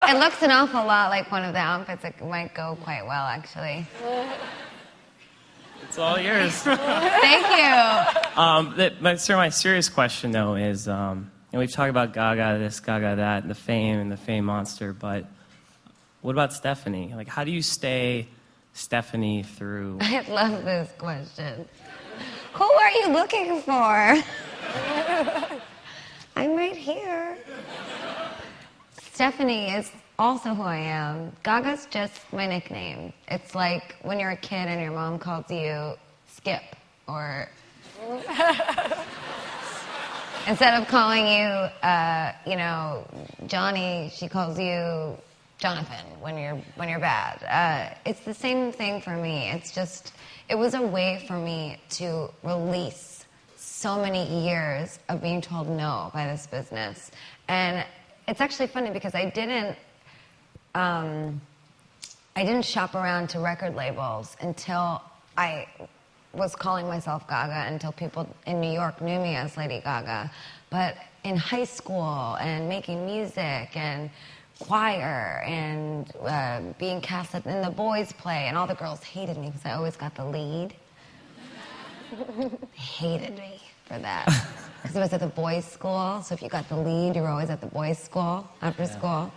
It looks an awful lot like one of the outfits. It might go quite well, actually. It's all yours. Thank you. My serious question, though, is, we've talked about Gaga this, Gaga that, and the fame monster, but what about Stephanie? Like, how do you stay Stephanie through... I love this question. Who are you looking for? I'm right here. Stephanie is also who I am. Gaga's just my nickname. It's like when you're a kid and your mom calls you Skip, or instead of calling you, Johnny, she calls you Jonathan when you're bad. It's the same thing for me. It was a way for me to release so many years of being told no by this business. And it's actually funny because I didn't shop around to record labels until I was calling myself Gaga, until people in New York knew me as Lady Gaga. But in high school and making music and choir and being cast in the boys' play, and all the girls hated me because I always got the lead. They hated me for that. Because it was at the boys' school, so if you got the lead, you were always at the boys' school, after school.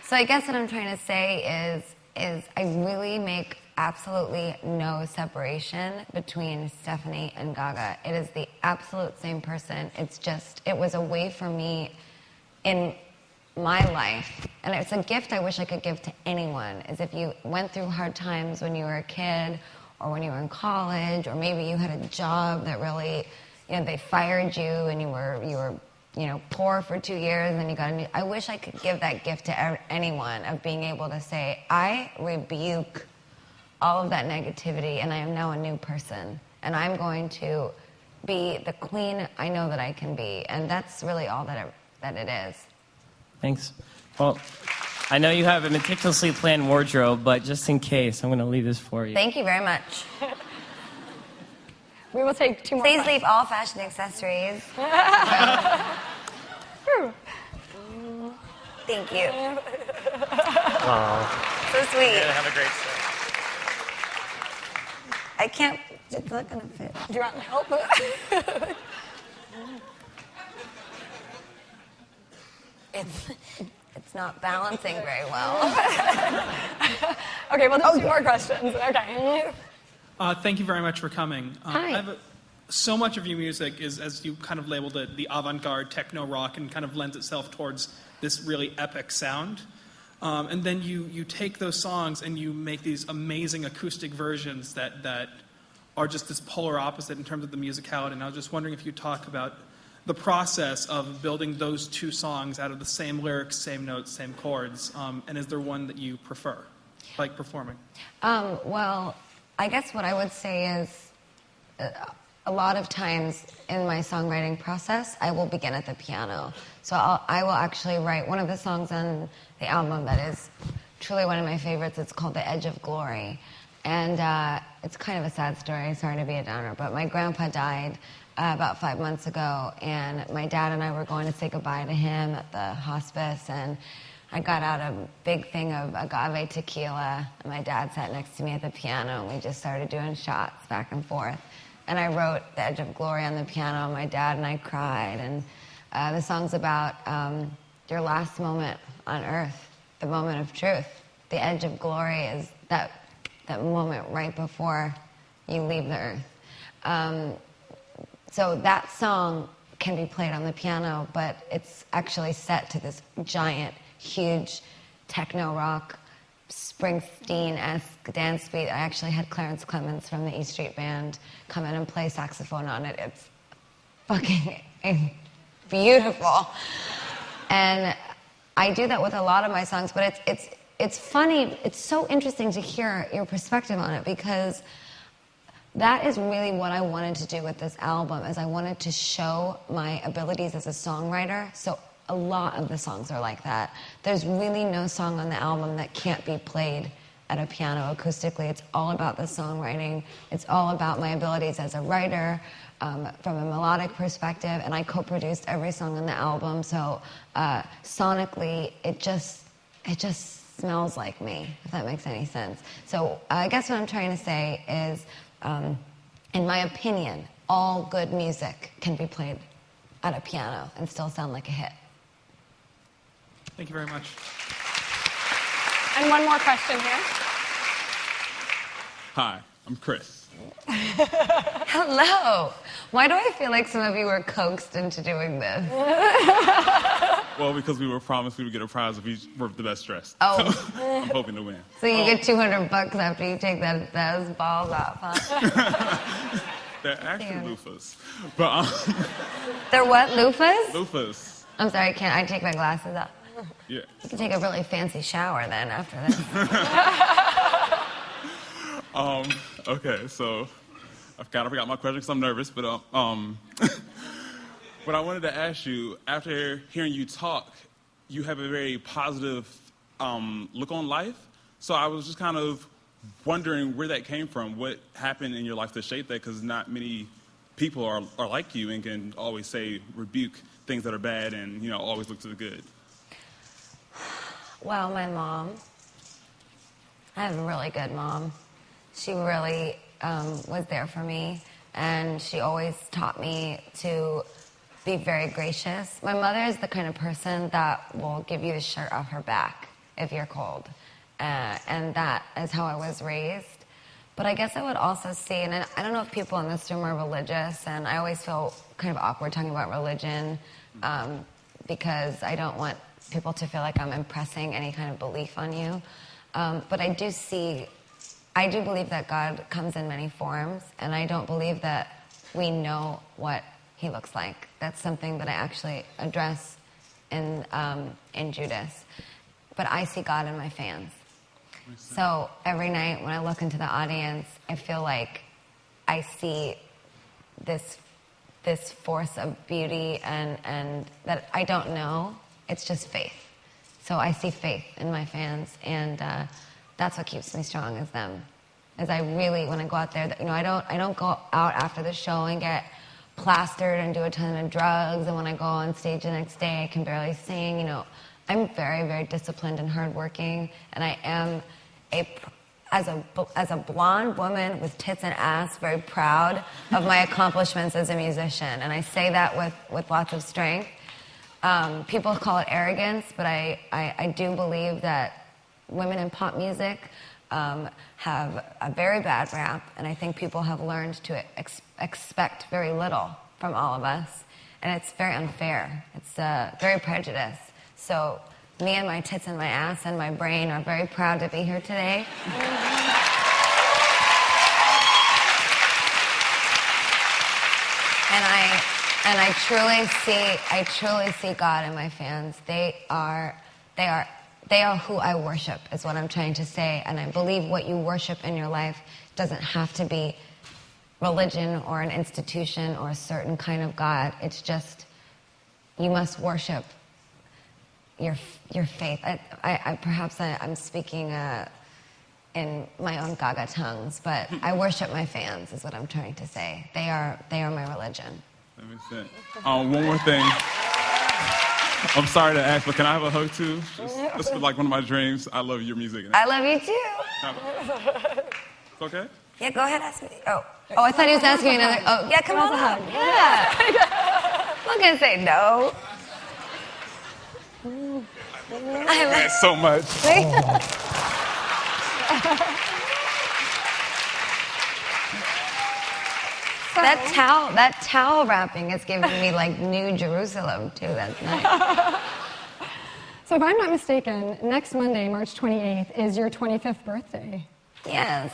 So I guess what I'm trying to say is I really make absolutely no separation between Stephanie and Gaga. It is the absolute same person. It was a way for me in my life, and it's a gift I wish I could give to anyone, is if you went through hard times when you were a kid, or when you were in college, or maybe you had a job that really, they fired you and you were poor for 2 years and then you got a new... I wish I could give that gift to anyone, of being able to say, I rebuke all of that negativity and I am now a new person. And I'm going to be the queen I know that I can be. And that's really all that it is. Thanks. Well, I know you have a meticulously planned wardrobe, but just in case, I'm going to leave this for you. Thank you very much. We will take 2 more. Please leave all fashion accessories. Thank you. Aww. So sweet. Yeah, have a great set. I can't... It's not going to fit. Do you want help? It's not balancing very well. Okay, well, there's 2 more questions. Okay. Thank you very much for coming. Hi. So much of your music is, as you kind of labeled it, the avant-garde techno rock, and kind of lends itself towards this really epic sound. And then you take those songs and you make these amazing acoustic versions that are just this polar opposite in terms of the musicality. And I was just wondering if you'd talk about the process of building those 2 songs out of the same lyrics, same notes, same chords. And is there one that you prefer, like performing? Well, I guess what I would say is a lot of times in my songwriting process, I will begin at the piano. So I will actually write one of the songs on the album that is truly one of my favorites. It's called The Edge of Glory. And it's kind of a sad story, sorry to be a downer, but my grandpa died about 5 months ago, and my dad and I were going to say goodbye to him at the hospice, and I got out a big thing of agave tequila, and my dad sat next to me at the piano, and we just started doing shots back and forth. And I wrote The Edge of Glory on the piano, and my dad and I cried. And the song's about your last moment on earth, the moment of truth. The edge of glory is that moment right before you leave the earth. So that song can be played on the piano, but it's actually set to this giant, huge techno rock, Springsteen-esque dance beat. I actually had Clarence Clemens from the E Street Band come in and play saxophone on it. It's fucking beautiful. And I do that with a lot of my songs, but it's funny. It's so interesting to hear your perspective on it, because that is really what I wanted to do with this album, is I wanted to show my abilities as a songwriter. So a lot of the songs are like that. There's really no song on the album that can't be played at a piano acoustically. It's all about the songwriting. It's all about my abilities as a writer from a melodic perspective, and I co-produced every song on the album, so sonically it just smells like me, if that makes any sense. So I guess what I'm trying to say is, in my opinion, all good music can be played at a piano and still sound like a hit. Thank you very much. And one more question here. Hi, I'm Chris. Hello. Why do I feel like some of you were coaxed into doing this? Well, because we were promised we would get a prize if we were the best dressed. Oh. So I'm hoping to win. So you get $200 after you take those balls off, huh? They're actually loofahs. But They're what, loofahs? loofahs. I'm sorry, can't I take my glasses off? Yeah. You can take a really fancy shower then after this. Okay, so I've kind of forgot my question because I'm nervous, but what I wanted to ask you, after hearing you talk, you have a very positive look on life. So I was just kind of wondering where that came from. What happened in your life to shape that? Because not many people are like you and can always rebuke things that are bad and, you know, always look to the good. Well, my mom, I have a really good mom. She really was there for me, and she always taught me to be very gracious. My mother is the kind of person that will give you the shirt off her back if you're cold, and that is how I was raised. But I guess I would also see, and I don't know if people in this room are religious, and I always feel kind of awkward talking about religion because I don't want people to feel like I'm impressing any kind of belief on you. But I do believe that God comes in many forms, and I don't believe that we know what he looks like. That's something that I actually address in Judas. But I see God in my fans. So every night when I look into the audience, I feel like I see this force of beauty and that I don't know. It's just faith. So I see faith in my fans, and that's what keeps me strong as them. As I really, when I go out there, you know, I don't go out after the show and get plastered and do a ton of drugs. And when I go on stage the next day, I can barely sing. You know, I'm very, very disciplined and hardworking, and I am as a blonde woman with tits and ass, very proud of my accomplishments as a musician. And I say that with lots of strength. People call it arrogance, but I do believe that women in pop music have a very bad rap, and I think people have learned to expect very little from all of us, and it's very unfair. It's very prejudiced. So me and my tits and my ass and my brain are very proud to be here today. And I truly see God in my fans. They are who I worship, is what I'm trying to say. And I believe what you worship in your life doesn't have to be religion or an institution or a certain kind of God. It's just, you must worship your faith. I'm speaking in my own Gaga tongues, but I worship my fans, is what I'm trying to say. They are my religion. That makes sense. One more thing. I'm sorry to ask, but can I have a hug too? This is like one of my dreams. I love your music. I love you too. It's okay? Yeah, go ahead, ask me. Oh, I thought he was asking me another. Oh, yeah, come on up. Yeah. I'm not gonna say no. Thanks so much. That towel wrapping is giving me like New Jerusalem too. That's nice. So if I'm not mistaken, next Monday, March 28th, is your 25th birthday. Yes.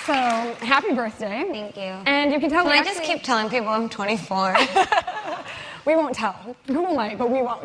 So happy birthday. Thank you. And you can tell Can me I just keep telling people I'm 24? We won't tell. Google might, but we won't.